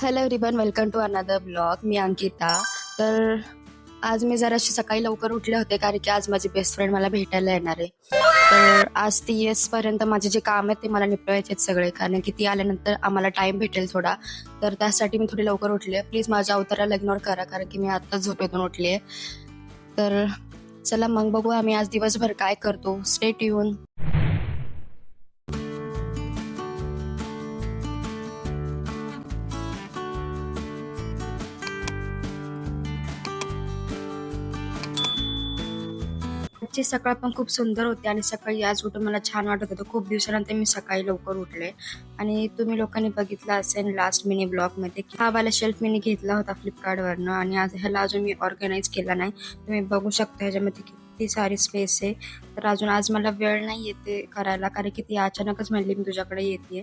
Hello everyone, welcome to another blog. मी अंकिता. तर आज मी जराशी सकाळी लवकर उठले होते कारण की आज माझी बेस्ट फ्रेंड मला भेटायला येणार आहे. तर आज ती येसपर्यंत माझे जे काम आहे ते मला निपटवायचे आहेत सगळे, कारण की ती आल्यानंतर आम्हाला टाइम भेटेल थोडा. तर त्यासाठी मी थोडी लवकर उठली आहे. प्लीज माझ्या अवताराला इग्नोर करा कारण की मी आत्ताच झोपेतून उठली आहे. तर चला मग बघू आम्ही आज दिवसभर काय करतो. Stay tune. आजची सकाळ पण खूप सुंदर होती आणि सकाळी आज उठून मला छान वाटत होतं. खूप दिवसानंतर मी सकाळी लवकर उठले आणि तुम्ही लोकांनी बघितलं असेल लास्ट मिनी ब्लॉग मध्ये की हा वाला शेल्फ मी घेतला होता फ्लिपकार्टवरनं आणि आज ह्याला अजून मी ऑर्गनाईज केला नाही. तुम्ही बघू शकता ह्याच्यामध्ये किती सारी स्पेस आहे. तर अजून आज मला वेळ नाही येते करायला कारण की ती अचानकच म्हणली मी तुझ्याकडे येते.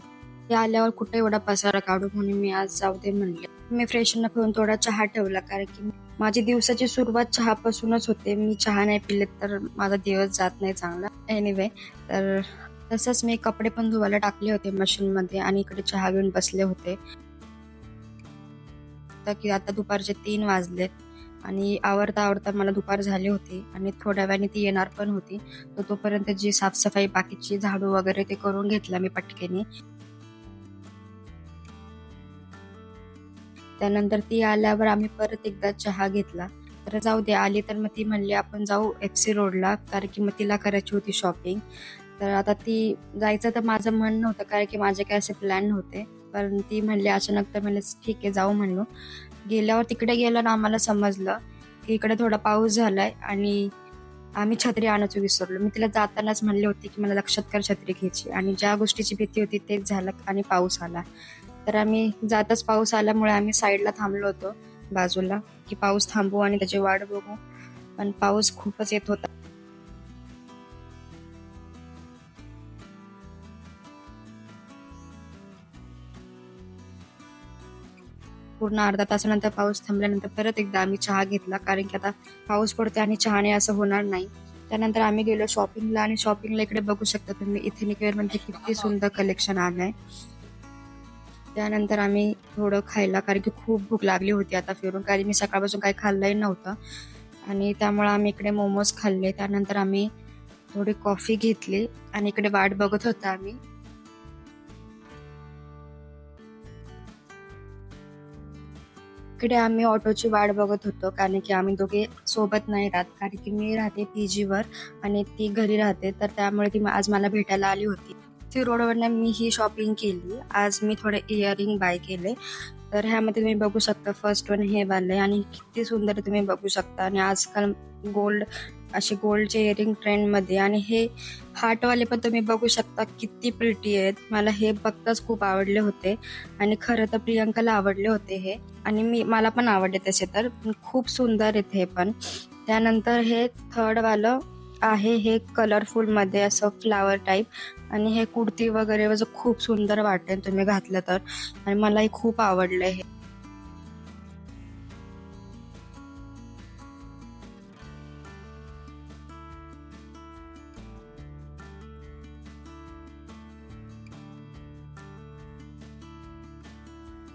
ते आल्यावर कुठे एवढा पसारा काढू म्हणून मी आज जाऊ दे म्हणले. मी फ्रेशन अप होऊन थोडा चहा ठेवला कारण की माझी दिवसाची सुरुवात चहापासूनच होते. मी चहा नाही पिले तर माझा दिवस जात नाही चांगला. एनिवे, तर तसंच मी कपडे पण धुवायला टाकले होते मशीन मध्ये आणि इकडे चहा घेऊन बसले होते. तर की आता दुपारचे 3 वाजलेत आणि आवरता आवरता मला दुपार झाली होती आणि थोड्या वेळाने ती येणार पण होती. तर तोपर्यंत जी साफसफाई बाकीची झाडू वगैरे ते करून घेतला मी पटकेने. त्यानंतर ती आल्यावर आम्ही परत एकदा चहा घेतला. तर जाऊ दे, आली तर मग ती म्हणली आपण जाऊ FC रोडला कारण की मग तिला करायची होती शॉपिंग. तर आता ती जायचं तर माझं मन नव्हतं कारण की माझे काय असे प्लॅन नव्हते, पण ती म्हणली अचानक. तर म्हणले ठीक आहे जाऊ म्हणलो. गेल्यावर तिकडे गेलं ना आम्हाला समजलं की इकडे थोडा पाऊस झालाय आणि आम्ही छत्री आणायचं विसरलो. मी तिला जातानाच म्हणले होते की मला लक्षात कर छत्री घ्यायची आणि ज्या गोष्टीची भीती होती तेच झालं आणि पाऊस आला. तर आम्ही जातच पाऊस आल्यामुळे आम्ही साईडला थांबलो होतो बाजूला की पाऊस थांबू आणि त्याची वाट बघू, पण पाऊस खूपच येत होता. पूर्ण अर्धा तासानंतर पाऊस थांबल्यानंतर परत एकदा आम्ही चहा घेतला कारण की आता पाऊस पडतोय आणि चहाने असं होणार नाही. त्यानंतर आम्ही गेलो शॉपिंगला आणि शॉपिंगला इकडे बघू शकता तुम्ही इथेनिक वेअर मध्ये किती सुंदर कलेक्शन आलंय. त्यानंतर आम्ही थोडं खायला कारण की खूप भूक लागली होती आता फिरून, कारण मी सकाळपासून काही खाल्लंही नव्हतं आणि त्यामुळे आम्ही इकडे मोमोज खाल्ले. त्यानंतर आम्ही थोडी कॉफी घेतली आणि इकडे वाट बघत होता आम्ही. इकडे आम्ही ऑटोची वाट बघत होतो कारण की आम्ही दोघे सोबत नाही राहत कारण की मी राहते PG वर आणि ती घरी राहते. तर त्यामुळे ती आज मला भेटायला आली होती. ती रोडवरनं मी ही शॉपिंग केली. आज मी थोडे इयरिंग बाय केले. तर ह्यामध्ये तुम्ही बघू शकता फर्स्ट वन हे वाले आणि किती सुंदर तुम्ही बघू शकता. आणि आजकाल गोल्ड असे गोल्डचे इयरिंग ट्रेंड मध्ये आणि हे हार्टवाले पण तुम्ही बघू शकता किती प्रिटी आहेत. मला हे बघताच खूप आवडले होते आणि खरं तर प्रियंकाला आवडले होते हे आणि मला पण आवडले तसे. तर खूप सुंदर आहेत हे पण. त्यानंतर हे थर्ड वालं आहे, हे कलरफुल मध्ये असं फ्लावर टाईप आणि हे कुर्ती वगैरे खूप सुंदर वाटेल तुम्ही घातलं तर आणि मलाही खूप आवडलं हे.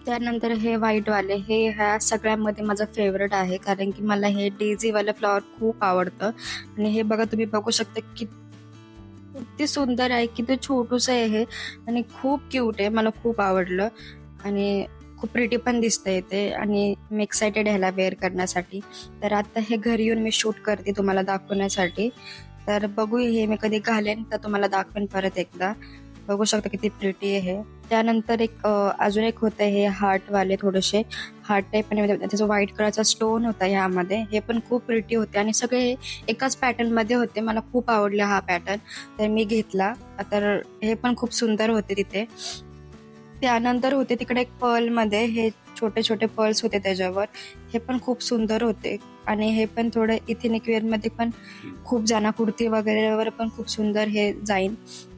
त्यानंतर हे व्हाईट वाले हे ह्या सगळ्यांमध्ये माझं फेवरेट आहे कारण की मला हे डेझी वालं फ्लॉवर खूप आवडतं आणि हे बघा तुम्ही बघू शकता किती सुंदर आहे, किती छोटूस आहे हे आणि खूप क्यूट आहे. मला खूप आवडलं आणि खूप प्रिटी पण दिसतंय ते आणि मी एक्सायटेड ह्याला वेअर करण्यासाठी. तर आता हे घरी येऊन मी शूट करते तुम्हाला दाखवण्यासाठी. तर बघू हे मी कधी घालेन तर तुम्हाला दाखवेन परत एकदा. बघू शकता किती प्रिटी आहे हे. त्यानंतर अजून एक होतं हे हार्ट वाले थोडेसे हार्ट टाईप आणि त्याचा व्हाईट कलरचा स्टोन होता ह्यामध्ये. हे पण खूप प्रिटी होते आणि सगळे एकाच पॅटर्न मध्ये होते. मला खूप आवडला हा पॅटर्न तर मी घेतला. तर हे पण खूप सुंदर होते तिथे. त्यानंतर होते तिकडे एक पर्ल मध्ये हे छोटे छोटे पर्ल्स होते त्याच्यावर. हे पण खूप सुंदर होते आणि हे पण थोडं इथेनिक वेअर मध्ये पण खूप जाना कुर्ती वगैरेवर पण खूप सुंदर हे जाईल.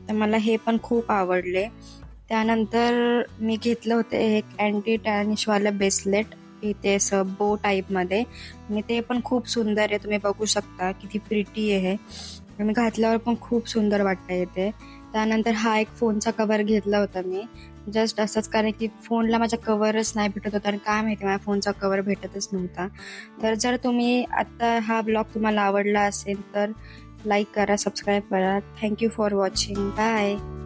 तर मला हे पण खूप आवडले. त्यानंतर मी घेतलं होतं एक अँटी टॅनिश वाला ब्रेसलेट इथे असं बो टाईप मध्ये आणि ते पण खूप सुंदर आहे. तुम्ही बघू शकता किती प्रिटी आहे आणि घातल्यावर पण खूप सुंदर वाटतंय ते. त्यानंतर हा एक फोनचा कव्हर घेतला होता मी जस्ट असंच, कारण की फोनला माझ्या कव्हरच नाही भेटत होता आणि काय माहिती माझ्या फोनचा कव्हर भेटतच नव्हता. तर जर तुम्ही आता हा ब्लॉग तुम्हाला आवडला असेल तर लाईक करा, सबस्क्राईब करा. Thank you for watching. Bye.